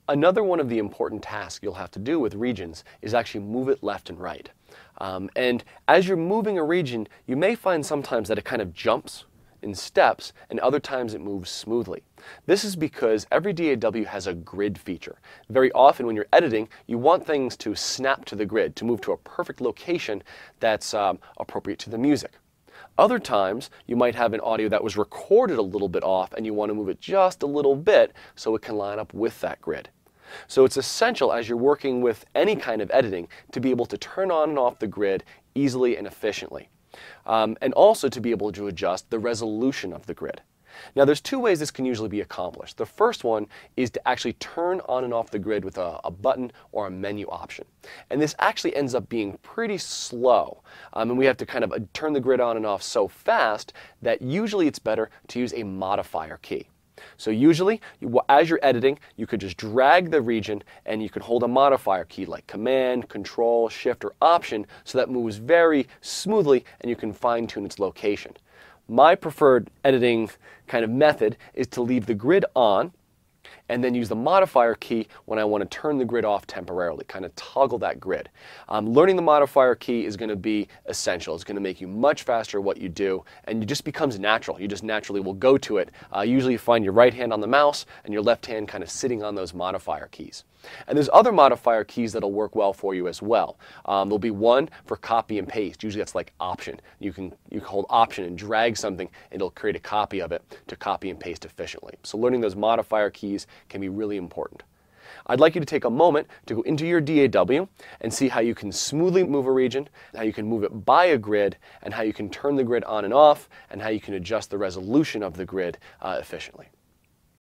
Another one of the important tasks you'll have to do with regions is actually move it left and right. And as you're moving a region, you may find sometimes that it kind of jumps in steps, and other times it moves smoothly. This is because every DAW has a grid feature. Very often when you're editing, you want things to snap to the grid, to move to a perfect location that's appropriate to the music. Other times, you might have an audio that was recorded a little bit off and you want to move it just a little bit so it can line up with that grid. So it's essential as you're working with any kind of editing to be able to turn on and off the grid easily and efficiently. And also to be able to adjust the resolution of the grid. Now there's two ways this can usually be accomplished. The first one is to actually turn on and off the grid with a button or a menu option. And this actually ends up being pretty slow. And we have to kind of turn the grid on and off so fast that usually it's better to use a modifier key. So usually, as you're editing, you could just drag the region and you could hold a modifier key like Command, Control, Shift, or Option so that moves very smoothly and you can fine-tune its location. My preferred editing kind of method is to leave the grid on and then use the modifier key when I want to turn the grid off temporarily, kind of toggle that grid. Learning the modifier key is going to be essential. It's going to make you much faster at what you do, and it just becomes natural. You just naturally will go to it. Usually you find your right hand on the mouse and your left hand kind of sitting on those modifier keys. And there's other modifier keys that'll work well for you as well. There'll be one for copy and paste. Usually that's like Option. You can hold Option and drag something, and it'll create a copy of it to copy and paste efficiently. So learning those modifier keys can be really important. I'd like you to take a moment to go into your DAW and see how you can smoothly move a region, how you can move it by a grid, and how you can turn the grid on and off, and how you can adjust the resolution of the grid efficiently.